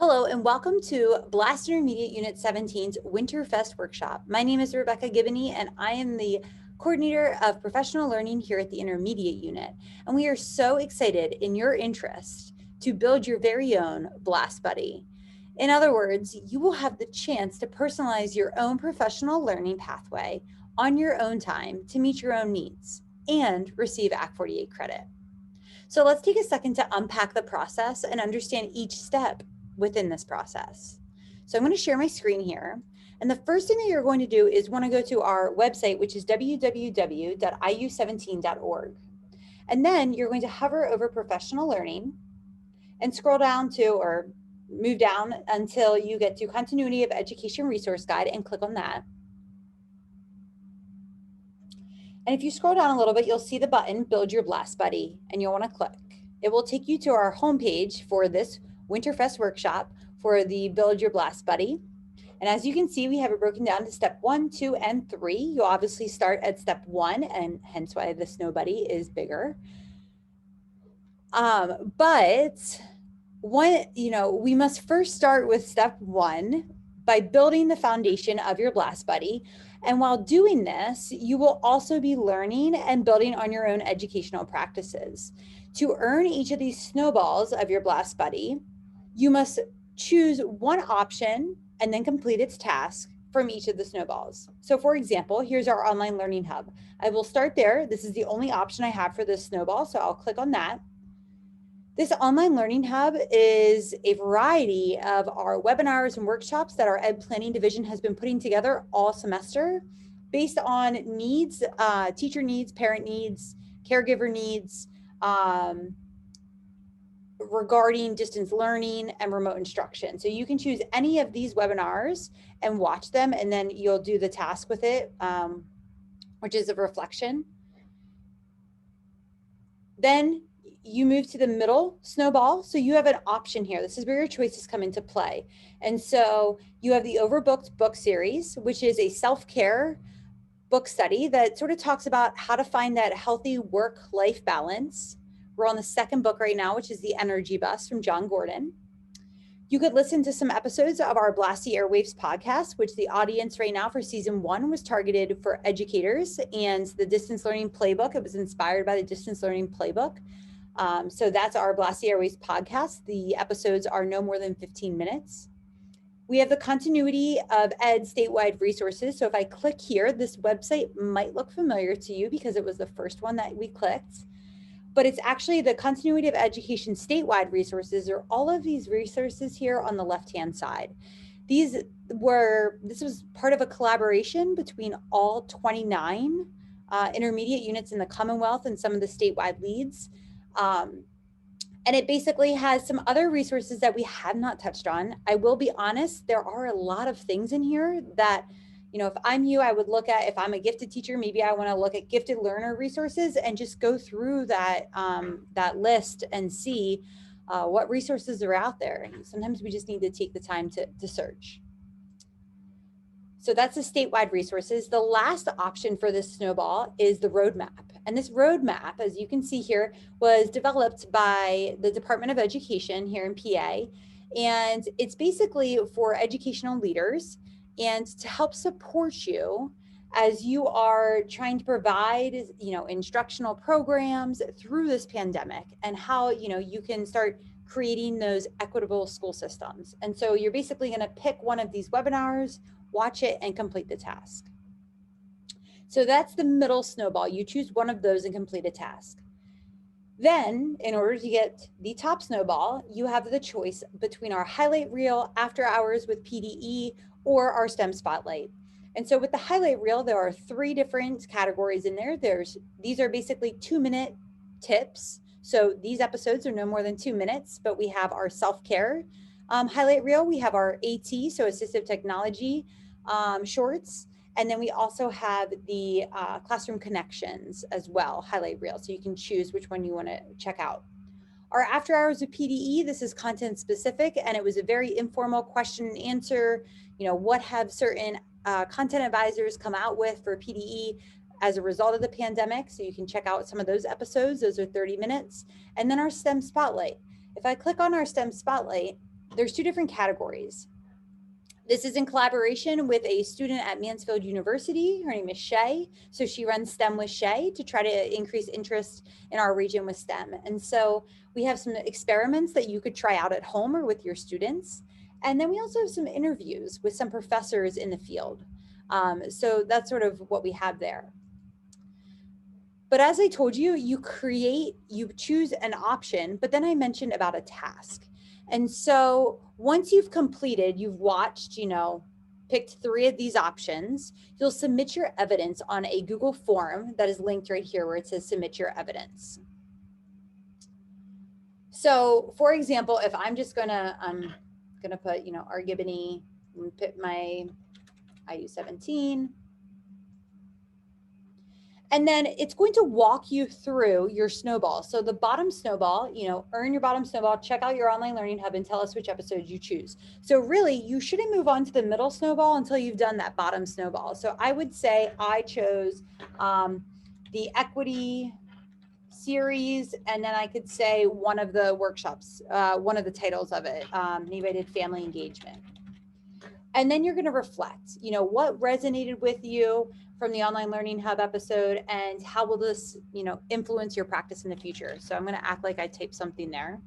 Hello and welcome to BLaST Intermediate Unit 17's Winterfest workshop. My name is Rebecca Gibney and I am the coordinator of professional learning here at the Intermediate Unit. And we are so excited in your interest to build your very own BLaST buddy. In other words, you will have the chance to personalize your own professional learning pathway on your own time to meet your own needs and receive Act 48 credit. So let's take a second to unpack the process and understand each step within this process. So I'm going to share my screen here. And the first thing that you're going to do is want to go to our website, which is www.iu17.org. And then you're going to hover over professional learning and scroll down to, or move down until you get to continuity of education resource guide and click on that. And if you scroll down a little bit, you'll see the button, Build Your BLaST Buddy, and you'll want to click. It will take you to our homepage for this Winterfest workshop for the Build Your BLaST Buddy. And as you can see, we have it broken down to step 1, 2, and 3. You'll obviously start at step 1, and hence why the snow buddy is bigger. But we must first start with step 1 by building the foundation of your BLaST buddy. And while doing this, you will also be learning and building on your own educational practices. To earn each of these snowballs of your BLaST buddy, you must choose one option and then complete its task from each of the snowballs. So for example, here's our online learning hub. I will start there. This is the only option I have for this snowball, so I'll click on that. This online learning hub is a variety of our webinars and workshops that our Ed Planning Division has been putting together all semester based on needs, teacher needs, parent needs, caregiver needs, regarding distance learning and remote instruction. So you can choose any of these webinars and watch them, and then you'll do the task with it, which is a reflection. Then you move to the middle snowball. So you have an option here. This is where your choices come into play. And so you have the Overbooked book series, which is a self-care book study that sort of talks about how to find that healthy work-life balance. We're on the second book right now, which is The Energy Bus from John Gordon. You could listen to some episodes of our BLaST Airwaves podcast, which the audience right now for season 1 was targeted for educators, and the distance learning playbook. It was inspired by the distance learning playbook. So that's our BLaST Airwaves podcast. The episodes are no more than 15 minutes. We have the continuity of Ed statewide resources. So if I click here, this website might look familiar to you because it was the first one that we clicked. But it's actually the continuity of education statewide resources, or all of these resources here on the left-hand side. This was part of a collaboration between all 29 intermediate units in the Commonwealth and some of the statewide leads. And it basically has some other resources that we have not touched on. I will be honest, there are a lot of things in here that, if I'm you, I would look at. If I'm a gifted teacher, maybe I want to look at gifted learner resources and just go through that, that list and see what resources are out there. Sometimes we just need to take the time to search. So that's the statewide resources. The last option for this snowball is the roadmap. And this roadmap, as you can see here, was developed by the Department of Education here in PA. And it's basically for educational leaders and to help support you as you are trying to provide, instructional programs through this pandemic, and how, you can start creating those equitable school systems. And so you're basically going to pick one of these webinars, watch it, and complete the task. So that's the middle snowball. You choose one of those and complete a task. Then, in order to get the top snowball, you have the choice between our highlight reel, after hours with PDE, or our STEM spotlight. And so with the highlight reel, there are 3 different categories in there. These are basically 2-minute tips. So these episodes are no more than 2 minutes, but we have our self-care highlight reel. We have our AT, so assistive technology shorts. And then we also have the classroom connections as well, highlight reel. So you can choose which one you want to check out. Our after hours with PDE, this is content specific, and it was a very informal question and answer. What have certain content advisors come out with for PDE as a result of the pandemic? So you can check out some of those episodes. Those are 30 minutes. And then our STEM spotlight. If I click on our STEM spotlight, there's two different categories. This is in collaboration with a student at Mansfield University. Her name is Shay. So she runs STEM with Shay to try to increase interest in our region with STEM. And so we have some experiments that you could try out at home or with your students. And then we also have some interviews with some professors in the field. So that's sort of what we have there. But as I told you, you choose an option, but then I mentioned about a task. And so once you've completed, you've watched, picked 3 of these options, you'll submit your evidence on a Google form that is linked right here where it says submit your evidence. So for example, if I'm just I'm gonna put, Argibony, put my IU17. And then it's going to walk you through your snowball. So the bottom snowball, earn your bottom snowball, check out your online learning hub and tell us which episodes you choose. So really you shouldn't move on to the middle snowball until you've done that bottom snowball. So I would say I chose the equity series, and then I could say one of the workshops, one of the titles of it, maybe I did family engagement. And then you're going to reflect, what resonated with you from the online learning hub episode, and how will this, influence your practice in the future. So I'm going to act like I typed something there.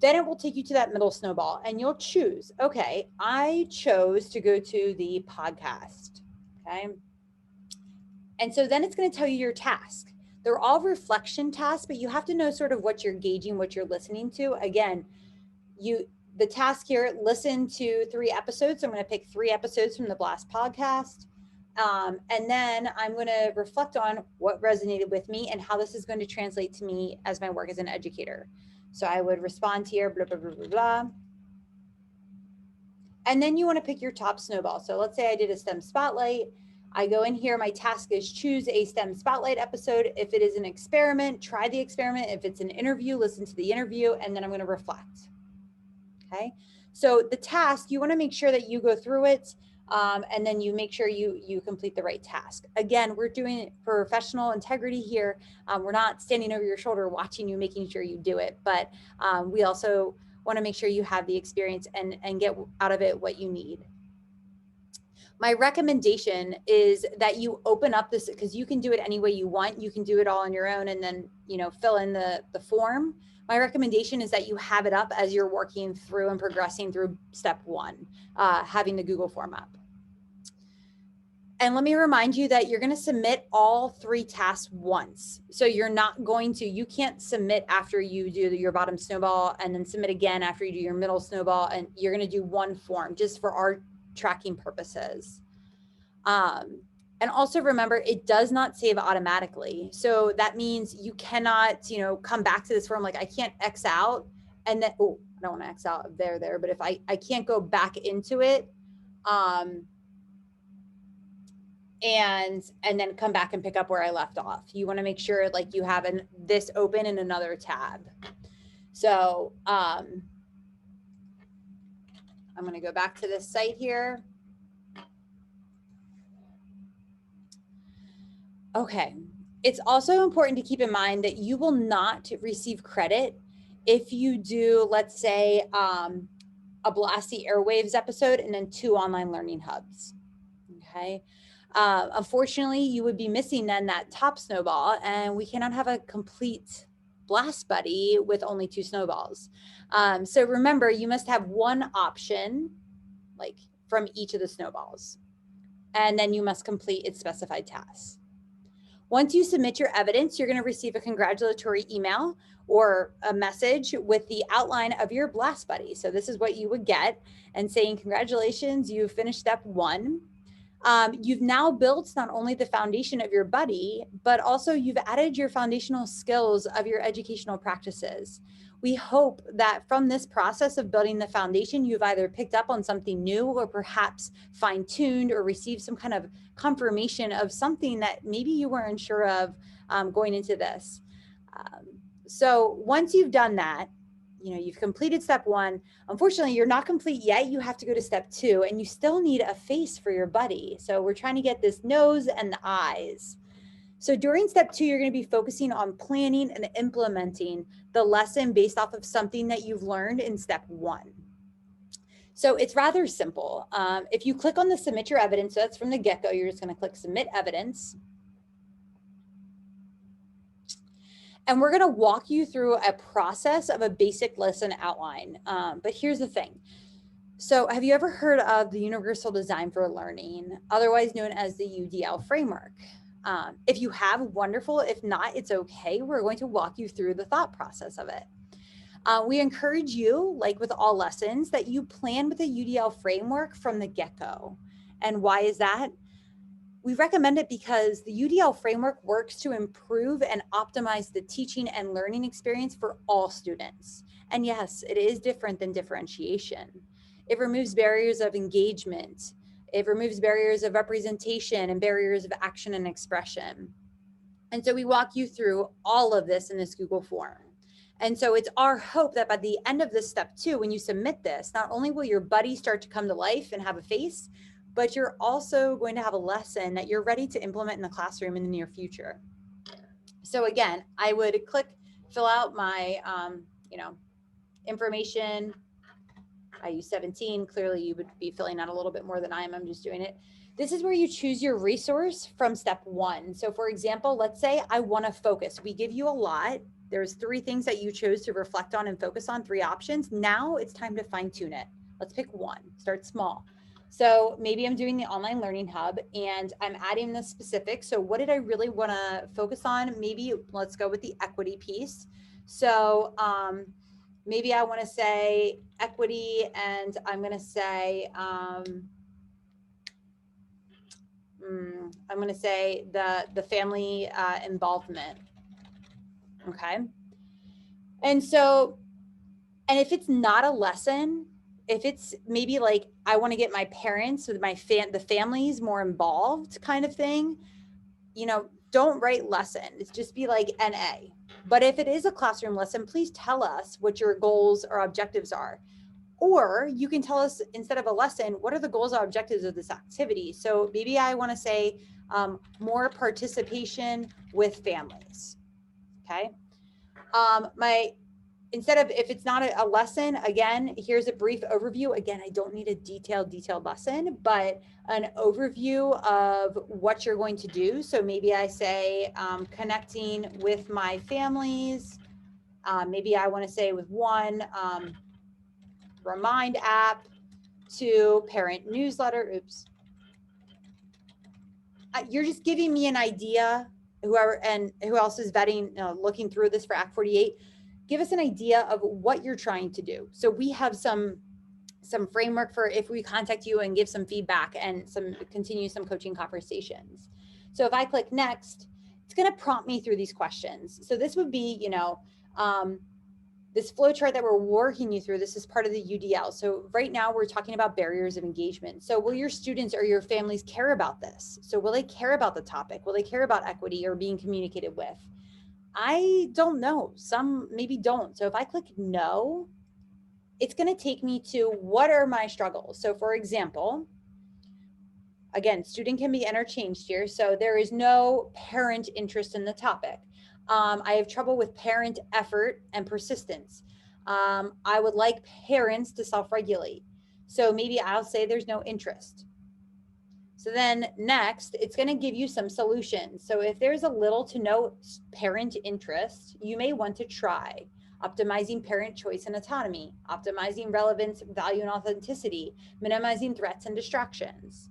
Then it will take you to that middle snowball and you'll choose, okay, I chose to go to the podcast. Okay. And so then it's going to tell you your task. They're all reflection tasks, but you have to know sort of what you're gauging, what you're listening to. Again, the task here, listen to 3 episodes. So I'm going to pick 3 episodes from the BLaST podcast. And then I'm going to reflect on what resonated with me and how this is going to translate to me as my work as an educator. So I would respond here, blah, blah, blah, blah, blah. And then you want to pick your top snowball. So let's say I did a STEM spotlight. I go in here, my task is choose a STEM spotlight episode. If it is an experiment, try the experiment. If it's an interview, listen to the interview, and then I'm going to reflect. Okay. So the task, you want to make sure that you go through it, and then you make sure you complete the right task. Again, we're doing it for professional integrity here. We're not standing over your shoulder watching you, making sure you do it, but we also want to make sure you have the experience and get out of it what you need. My recommendation is that you open up this, because you can do it any way you want. You can do it all on your own and then, fill in the form. My recommendation is that you have it up as you're working through and progressing through step 1, having the Google form up. And let me remind you that you're going to submit all 3 tasks once. So you're not going to, you can't submit after you do your bottom snowball and then submit again after you do your middle snowball. And you're going to do one form just for our tracking purposes. And also remember, it does not save automatically. So that means you cannot, come back to this form. Like I can't X out and then, oh, I don't want to X out there, but if I can't go back into it, and then come back and pick up where I left off. You want to make sure like you have this open in another tab. So, I'm going to go back to this site here. Okay. It's also important to keep in mind that you will not receive credit if you do, let's say, a BLaST Airwaves episode and then 2 online learning hubs. Okay. Unfortunately, you would be missing then that top snowball, and we cannot have a complete BLaST buddy with only 2 snowballs. So remember, you must have one option like from each of the snowballs, and then you must complete its specified tasks. Once you submit your evidence, you're going to receive a congratulatory email or a message with the outline of your BLaST buddy. So this is what you would get, and saying, congratulations, you finished step 1. You've now built not only the foundation of your buddy, but also you've added your foundational skills of your educational practices. We hope that from this process of building the foundation, you've either picked up on something new or perhaps fine-tuned or received some kind of confirmation of something that maybe you weren't sure of going into this. So once you've done that, you've completed step 1. Unfortunately, you're not complete yet. You have to go to step 2, and you still need a face for your buddy. So we're trying to get this nose and the eyes. So during step 2, you're going to be focusing on planning and implementing the lesson based off of something that you've learned in step 1. So it's rather simple. If you click on the submit your evidence, so that's from the get-go, you're just going to click submit evidence. And we're going to walk you through a process of a basic lesson outline. But here's the thing. So have you ever heard of the Universal Design for Learning, otherwise known as the UDL framework? If you have, wonderful. If not, it's okay. We're going to walk you through the thought process of it. We encourage you, like with all lessons, that you plan with a UDL framework from the get-go. And why is that? We recommend it because the UDL framework works to improve and optimize the teaching and learning experience for all students. And yes, it is different than differentiation. It removes barriers of engagement. It removes barriers of representation and barriers of action and expression. And so we walk you through all of this in this Google form. And so it's our hope that by the end of this step 2, when you submit this, not only will your buddy start to come to life and have a face, but you're also going to have a lesson that you're ready to implement in the classroom in the near future. So again, I would click, fill out my, information. I use 17. Clearly you would be filling out a little bit more than I am. I'm just doing it. This is where you choose your resource from step 1. So for example, let's say I want to focus. We give you a lot. There's 3 things that you chose to reflect on and focus on, 3 options. Now it's time to fine tune it. Let's pick 1, start small. So maybe I'm doing the online learning hub and I'm adding the specifics. So what did I really want to focus on? Maybe let's go with the equity piece. So maybe I want to say equity, and I'm going to say, I'm going to say the family involvement. Okay. And so, and if it's not a lesson, if it's maybe like, I want to get my parents with the families more involved kind of thing, don't write lesson. It's just be like NA. But if it is a classroom lesson, please tell us what your goals or objectives are. Or you can tell us, instead of a lesson, what are the goals or objectives of this activity? So maybe I want to say more participation with families. Okay. Instead of, if it's not a lesson, again, here's a brief overview. Again, I don't need a detailed lesson, but an overview of what you're going to do. So maybe I say connecting with my families. Maybe I want to say with 1 Remind app, 2 parent newsletter. Oops. You're just giving me an idea, whoever and who else is vetting, looking through this for Act 48. Give us an idea of what you're trying to do. So we have some framework for if we contact you and give some feedback and continue some coaching conversations. So if I click next, it's going to prompt me through these questions. So this would be, this flow chart that we're working you through. This is part of the UDL. So right now we're talking about barriers of engagement. So will your students or your families care about this? So will they care about the topic? Will they care about equity or being communicated with? I don't know. Some maybe don't. So if I click no, it's going to take me to what are my struggles. So for example, again, student can be interchanged here. So there is no parent interest in the topic. I have trouble with parent effort and persistence. I would like parents to self-regulate. So maybe I'll say there's no interest. So then next, it's going to give you some solutions. So if there's a little to no parent interest, you may want to try optimizing parent choice and autonomy, optimizing relevance, value, and authenticity, minimizing threats and distractions.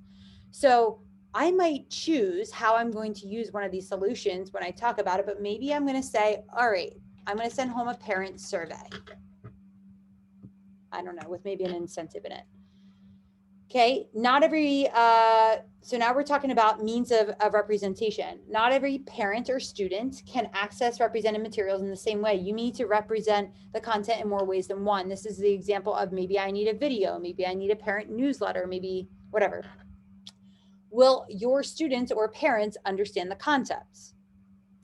So I might choose how I'm going to use one of these solutions when I talk about it, but maybe I'm going to say, all right, I'm going to send home a parent survey. I don't know, with maybe an incentive in it. Okay, not every, so now we're talking about means of representation. Not every parent or student can access represented materials in the same way. You need to represent the content in more ways than one. This is the example of maybe I need a video, maybe I need a parent newsletter, maybe whatever. Will your students or parents understand the concepts?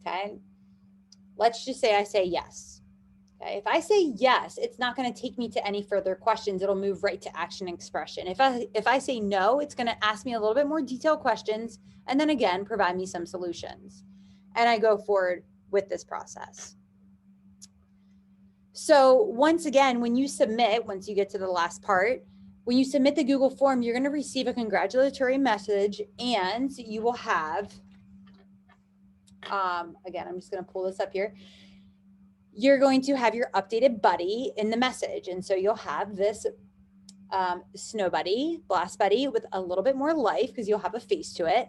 Okay, let's just say I say yes. Okay, if I say yes, it's not going to take me to any further questions. It'll move right to action expression. If I say no, it's going to ask me a little bit more detailed questions and then again, provide me some solutions. And I go forward with this process. So once again, when you submit, once you get to the last part, When you submit the Google form, you're going to receive a congratulatory message, and you will have, again, I'm just going to pull this up here. You're going to have your updated buddy in the message. And so you'll have this snow buddy, BLaST buddy, with a little bit more life because you'll have a face to it.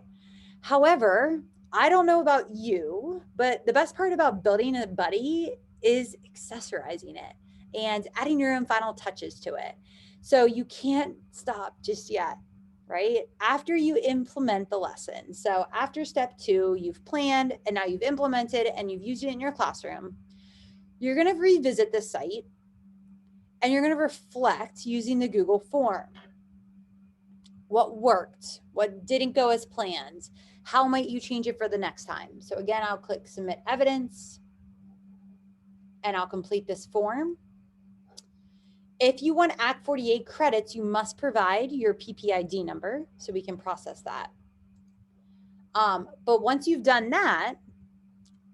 However, I don't know about you, but the best part about building a buddy is accessorizing it and adding your own final touches to it. So you can't stop just yet, right? After you implement the lesson. So after step 2, you've planned and now you've implemented and you've used it in your classroom. You're going to revisit the site and you're going to reflect using the Google form. What worked? What didn't go as planned? How might you change it for the next time? So again, I'll click submit evidence and I'll complete this form. If you want Act 48 credits, you must provide your PPID number so we can process that. But once you've done that,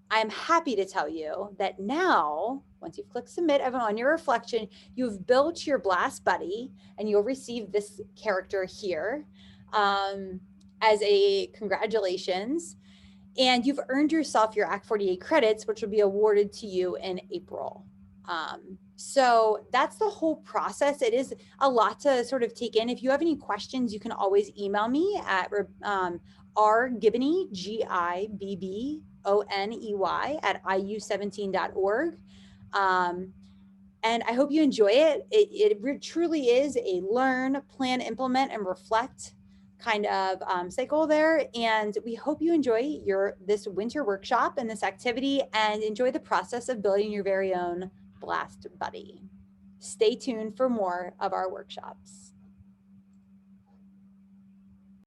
I'm happy to tell you that now, once you've clicked submit on your reflection, you've built your BLaST buddy and you'll receive this character here as a congratulations. And you've earned yourself your Act 48 credits, which will be awarded to you in April. So that's the whole process. It is a lot to sort of take in. If you have any questions, you can always email me at rgibboney, GIBBONEY at iu17.org. And I hope you enjoy it. It truly is a learn, plan, implement, and reflect kind of cycle there. And we hope you enjoy this winter workshop and this activity and enjoy the process of building your very own BLaST buddy. Stay tuned for more of our workshops.